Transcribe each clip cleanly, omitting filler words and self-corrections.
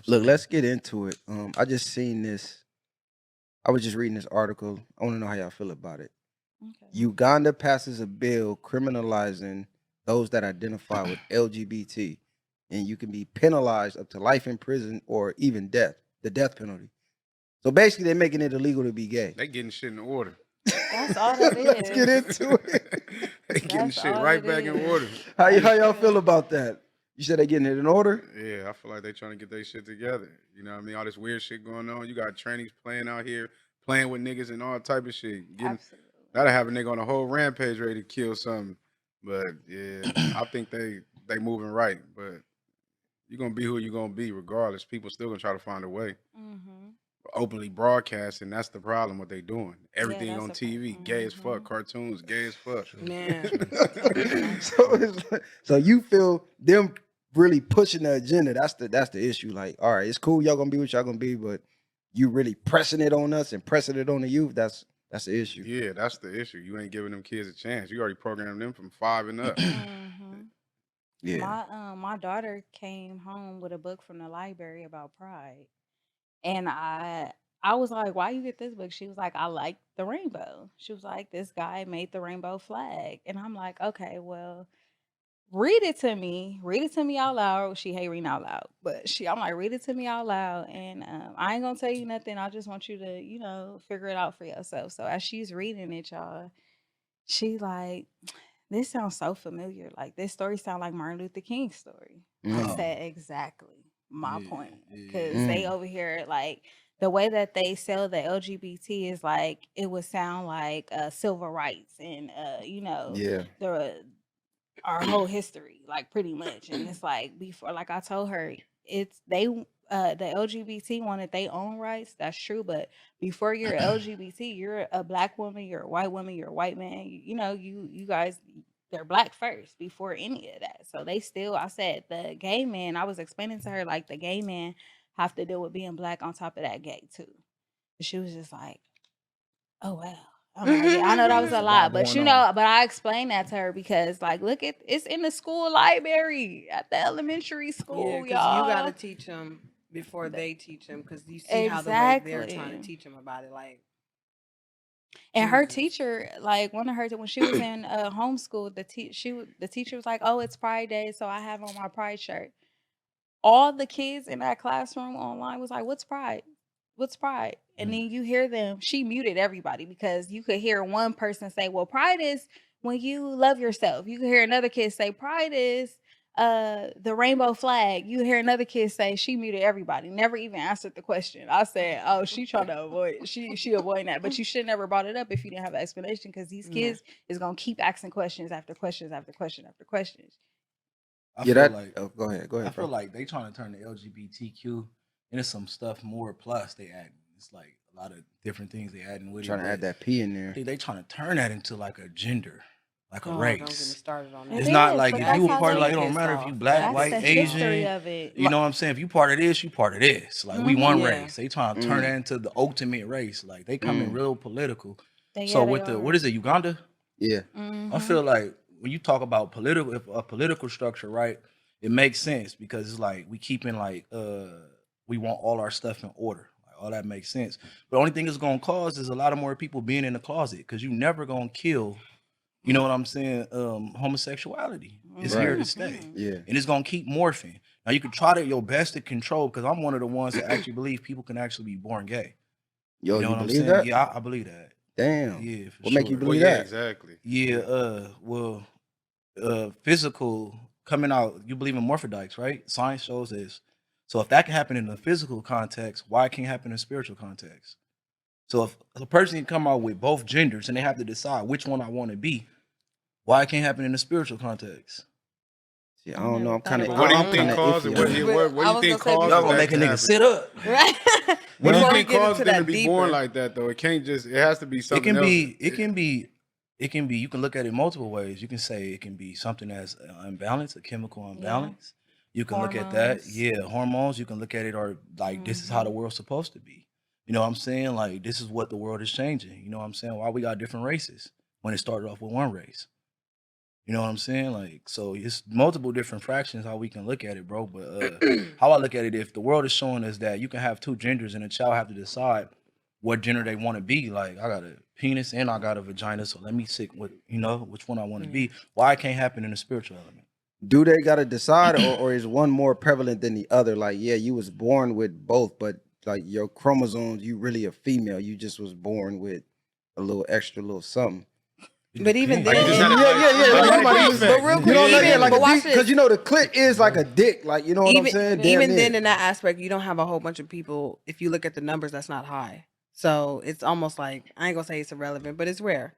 Look, let's get into it. I just seen this. I was just reading this article. I want to know how y'all feel about it. Okay. Uganda passes a bill criminalizing those that identify with LGBT, and you can be penalized up to life in prison or even death, the death penalty. So basically, they're making it illegal to be gay. They getting shit in order. That's all that Let's get is. into it. They getting That's shit all right it back in order. is. How That's y'all feel it. about that? You said they getting it in order? Yeah, I feel like they trying to get their shit together. You know what I mean? All this weird shit going on. You got trannies playing out here, playing with niggas and all type of shit. Absolutely. That'll have a nigga on a whole rampage ready to kill something. But yeah, I think they moving right. But you're gonna be who you're gonna be regardless. People still gonna try to find a way. Mm-hmm. Openly broadcasting, that's the problem. What they doing? Yeah, Everything that's on a TV, gay as fuck. Cartoons, gay as fuck. Man, So it's like, so you feel them really pushing the agenda? That's the issue. Like, all right, it's cool, y'all gonna be what y'all gonna be, but you really pressing it on us and pressing it on the youth. That's the issue. Yeah, that's the issue. You ain't giving them kids a chance. You already programmed them from 5 and up. Mm-hmm. Yeah. My daughter came home with a book from the library about pride. And I was like, "Why you get this book?" She was like, "I like the rainbow." She was like, "This guy made the rainbow flag." And I'm like, "Okay, well, read it to me. Read it to me out loud." She hate reading out loud, but I'm like, "Read it to me out loud." And I ain't gonna tell you nothing. I just want you to, figure it out for yourself. So as she's reading it, y'all, she like, "This sounds so familiar. Like this story sound like Martin Luther King's story." I Mm, said, "Exactly my yeah, point." yeah. Because they mm, over here like the way that they sell the LGBT is like it would sound like civil rights and yeah. the our whole history, like pretty much. And it's like before, like I told her, it's the LGBT wanted their own rights. That's true, but before you're LGBT, you're a black woman, you're a white woman, you're a white man. You guys, they're black first before any of that. So they still, I said, the gay man. I was explaining to her like the gay man have to deal with being black on top of that gay too. She was just like, "Oh wow." I'm like, yeah, I know that was Yeah. a It's a lot lot, but going on. but I explained that to her because, like, look at it's in the school library at the elementary Yeah, school, because you got to y'all. teach them before Th- they teach them, because you see how the way they're trying to Exactly. teach them about it. Like, And her Jesus. teacher, like one of her when she was in homeschool, the teacher was like, "Oh, it's Pride Day, so I have on my Pride shirt." All the kids in that classroom online was like, "What's pride? What's pride?" And Mm. then you hear them, she muted everybody because you could hear one person say, "Well, pride is when you love yourself." You could hear another kid say, "Pride is the rainbow flag." You hear another kid say, she muted everybody, never even answered the question. I said, "Oh, she trying to avoid she avoiding that." But you should never brought it up if you didn't have an explanation because these Yeah. kids is gonna keep asking questions after questions after question after questions. I Yeah, feel that like oh, go ahead, I feel bro. like they trying to turn the LGBTQ into some stuff more plus they add. It's like a lot of different things they adding with it, Trying to add but that P in I there. think they trying to turn that into like a gender, like a Oh, don't get me race. started on It It's that. not is, like but if That you that's a how gets part of me like they it don't pissed matter if you off. black, That that's white, the pisses me off. history Asian, of it. you know what I'm saying? If you part of this, you part of this. Like we one Mhm. Yeah. race. They trying to turn Mm, that into the ultimate race. Like they coming mm, real political. So Yeah, they with the what are. is it, Uganda? yeah. I Mhm. feel like when you talk about political, if a political structure, right, it makes sense because it's like we keeping like we want all our stuff in order. Like all that makes sense. But the only thing it's gonna cause is a lot of more people being in the closet because you never gonna kill. You know what I'm saying? Homosexuality is here Right. to stay, Mhm. Yeah. and it's gonna keep morphing. Now you can try to your best to control because I'm one of the ones that actually believe people can actually be born gay. Yo, You know you what I'm believe saying? that? Yeah, I believe that. Damn. Yeah, for What make you sure. Well, believe yeah, that? exactly. Yeah, well, physical coming out, you believe in morphodikes, right? Science shows this. So if that can happen in a physical context, why can't it happen in a spiritual context? So if a person can come out with both genders and they have to decide which one I want to be, why it can't happen in a spiritual context? See, I I don't know. never I'm thought kind of But about what do I'm you that. kind think of caused it? iffy on that. What do I you was gonna think say Y'all causes gonna before, that make a to nigga happen? sit up. right? What do you Before we think get causes into them to that be born deeper. like that though? It can't just. It has to be It something can else. be, it can be, it can be. You can look at it multiple ways. You can say it can be something as unbalance, a chemical Yeah. imbalance. You can look at that, Hormones. yeah, hormones. You can look at it, or like this is how the Mhm. world's supposed to be. You know what I'm saying? Like this is what the world is changing. You know what I'm saying? Why we got different races when it started off with one race. You know what I'm saying? Like, so it's multiple different fractions how we can look at it, bro. But how I look at it, if the world is showing us that you can have two genders and a child have to decide what gender they want to be, like I got a penis and I got a vagina, so let me stick with which one I want to be. Why it can't happen in the spiritual element? Do they gotta decide, or is one more prevalent than the other? Like, yeah, you was born with both, but like your chromosomes, you really a female. You just was born with a little extra little something. It But even depends. Like, you just then- had a- Yeah, like- yeah, yeah. like, Like, had a somebody defect. was- But real You quick, know what I'm saying? Like but a watch dick, this. because you know the clit is like a dick. Like, you know what I'm saying? Damn Even near. then, in that aspect, you don't have a whole bunch of people. If you look at the numbers, that's not high. So it's almost like, I ain't gonna say it's irrelevant, but it's rare.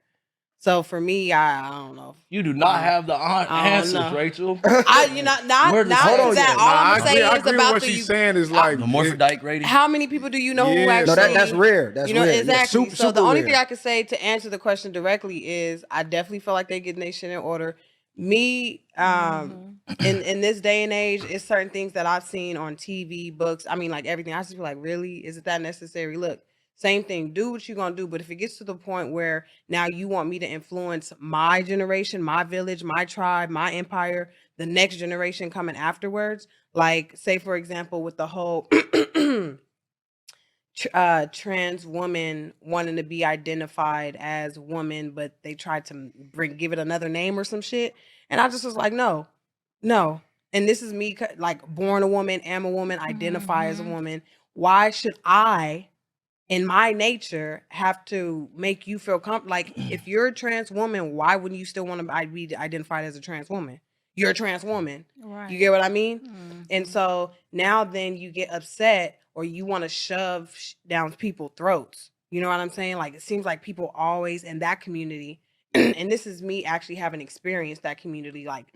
So for me, I don't know. You do not have the I don't answers, know. Rachel. Not Where does- hold on, that. yeah. All Nah, I'm I saying agree is with about what the she's you. saying is like The morphodite rating. How many people do you know who Yeah. actually? No, that's rare. That's you know rare. Yeah, exactly. super, So the super only rare. thing I can say to answer the question directly is, I definitely feel like they getting their shit in order. Me, in this day and age, it's certain things that I've seen on TV, books. I mean, like everything. I just feel like, really, is it that necessary? Look, same thing. Do what you're gonna do. But if it gets to the point where now you want me to influence my generation, my village, my tribe, my empire, the next generation coming afterwards, like say for example, with the whole trans woman wanting to be identified as woman, but they tried to give it another name or some shit, and I just was like, no. And this is me, like, born a woman, am a woman, identify as a woman. Why should I, in my nature, have to make you feel comfortable? Like, if you're a trans woman, why wouldn't you still want to be identified as a trans woman? You're a trans woman. Right. You get what I mean? And so now then you get upset, or you want to shove down people's throats. You know what I'm saying? Like, it seems like people always in that community, and this is me actually having experienced that community, like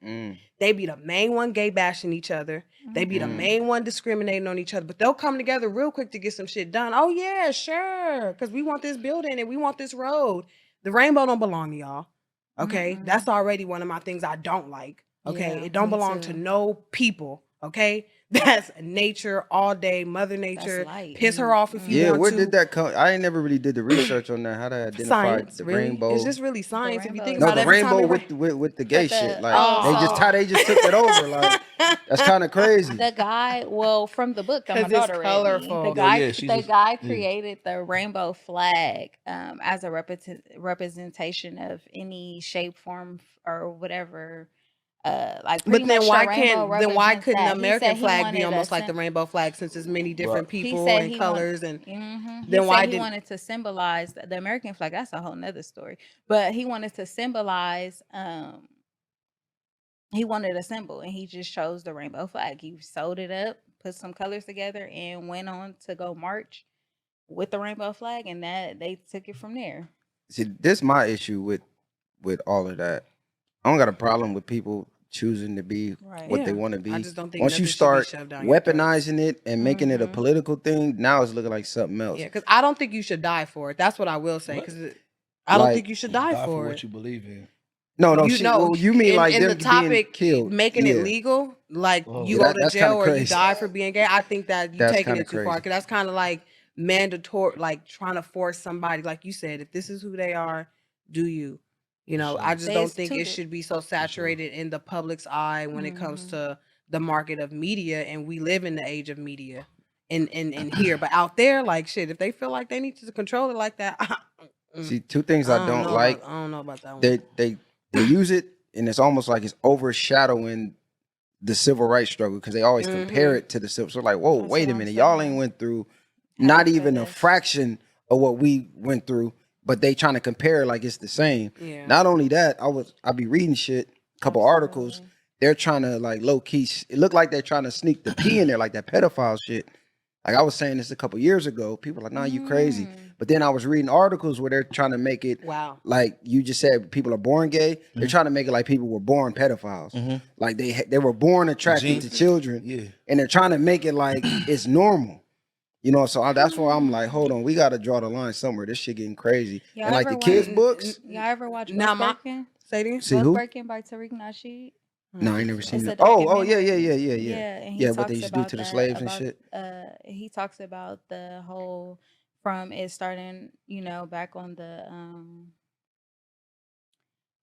they be the main one gay bashing each other. They be the main one discriminating on each other, but they'll come together real quick to get some shit done. Oh yeah, sure. Because we want this building and we want this road. The rainbow don't belong to y'all. Okay. That's already one of my things I don't like. Okay. Yeah, It don't me belong too. to no people. Okay. That's nature all day, Mother Nature. light. Piss her off if you Yeah, want where to. did that come? I ain't never really did the research on that. How to identify Science, the really? rainbow. It's just really science. If you rainbow think is- No, about the every time rainbow it with the gay But the- shit. Like oh, they just took it over. Like that's kind of crazy. The guy, well, from the book, I'm 'Cause a it's daughter colorful. The guy, Yeah, she the just- guy yeah. created the rainbow flag as a representation of any shape, form, or whatever. Like, But pretty then much why the rainbow can't then why represents couldn't the that. He American said he flag be wanted a almost like the sym- rainbow flag, since there's many different He people said and he colors wanted, and he then said why he didn't wanted to symbolize the American flag. That's a whole nother story. But he wanted to symbolize. He wanted a symbol, and he just chose the rainbow flag. He sewed it up, put some colors together, and went on to go march with the rainbow flag, and that they took it from there. See, this my issue with all of that. I don't got a problem with people choosing to be Right. what they Yeah. want to be. I just don't think Once you nothing should be start shoved down your throat. weaponizing it and making it a political thing, now it's looking like something else. Yeah, because I don't think you should die for it. That's what I will say. What? Because I don't Like, think you should die Die for for what it. you believe in. No, You she, know, well, you mean like in them the being topic, killed, making yeah. it legal, like Oh. you Yeah, go to that's jail kinda or you crazy. die for being gay. I think that you That's taking kinda it too far, crazy. because that's kind of like mandatory, like trying to force somebody, like you said, if this is who they are, do you? You know, I just don't There's think two it should be so saturated in the public's eye when it comes to the market of media, and we live in the age of media in here. But out there, like, shit, if they feel like they need to control it like that, See, two things I don't like. I don't know about that one. They use it, and it's almost like it's overshadowing the civil rights struggle because they always compare it to the civil. So like, whoa, That's wait what a I'm minute, y'all saying. ain't went through Half not of even a this. fraction of what we went through, but they trying to compare it like it's the same. Yeah. Not only that, I be reading shit, a couple articles. They're trying to like low key. It looked like they're trying to sneak the P in there, like that pedophile shit. Like I was saying this a couple years ago. People were like, nah, you crazy. But then I was reading articles where they're trying to make it Wow. like you just said, people are born gay. They're trying to make it like people were born pedophiles. Like they were born attracted to children. Yeah. And they're trying to make it like it's normal. You know, so that's why I'm like, hold on, we got to draw the line somewhere. This shit getting crazy. Y'all And like the ever kids' watch- books. Y'all ever watch Now Book Breaking? Say it again. See Book who? Breaking by Tariq Nasheed. No, I ain't never seen It's a it. Oh, yeah, documentary. yeah. and Yeah, he what talks they used to do about to the that, slaves and about, shit. He talks about the whole from it starting, back on the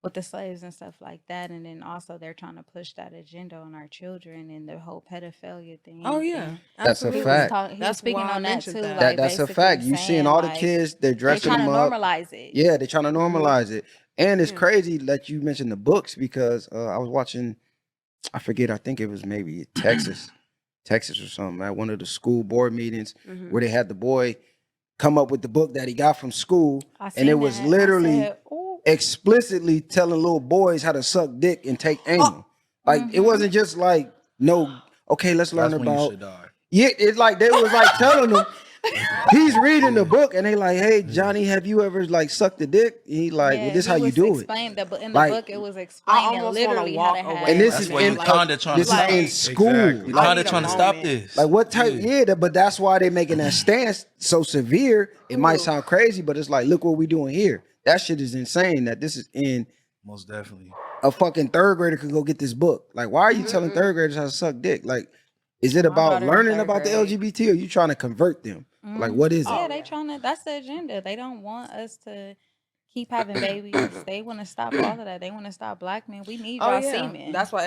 with the slaves and stuff like that. And then also they're trying to push that agenda on our children and the whole pedophilia thing. Oh yeah, and That's a he absolutely. was fact. talking. He was That's speaking why I on that mentioned too. that. Like That's a basically fact. You seeing saying, all the like, kids, they're they dressing trying to them up. normalize it. Yeah, they're trying to normalize it. And it's Yeah. crazy that you mentioned the books because I was watching, I forget, I think it was maybe Texas or something, at one of the school board meetings Mhm. where they had the boy come up with the book that he got from school. I And it seen was that. I literally said, "Ooh." explicitly telling little boys how to suck dick and take anal. Like it wasn't just like, no, okay, let's learn That's when you about. should die. Yeah, it's like they was like telling them. He's reading the book and they like, hey Johnny, have you ever like sucked a dick? He like, well, Yeah, this he how you was do it. explained that, but in the Like, book, it was I explaining almost want to literally how walk to have. away. And this That's is where you in kinda trying to this is stop. in Like, school. Exactly. You Like, kind need of a trying to stop moment. this. like what type? Yeah. Yeah, but that's why they making that stance so severe. It might Ooh. sound crazy, but it's like, look what we doing here. That shit is insane. That this is in Most definitely. a fucking third grader could go get this book. Like, why are you telling third graders how to suck dick? Like, is it My about daughter in learning third about the grade. LGBT or you trying to convert them? Like, what is it? Yeah, Oh, they yeah. trying to. That's the agenda. They don't want us to keep having babies. They want to stop all of that. They want to stop black men. We need Oh y'all yeah, semen. that's why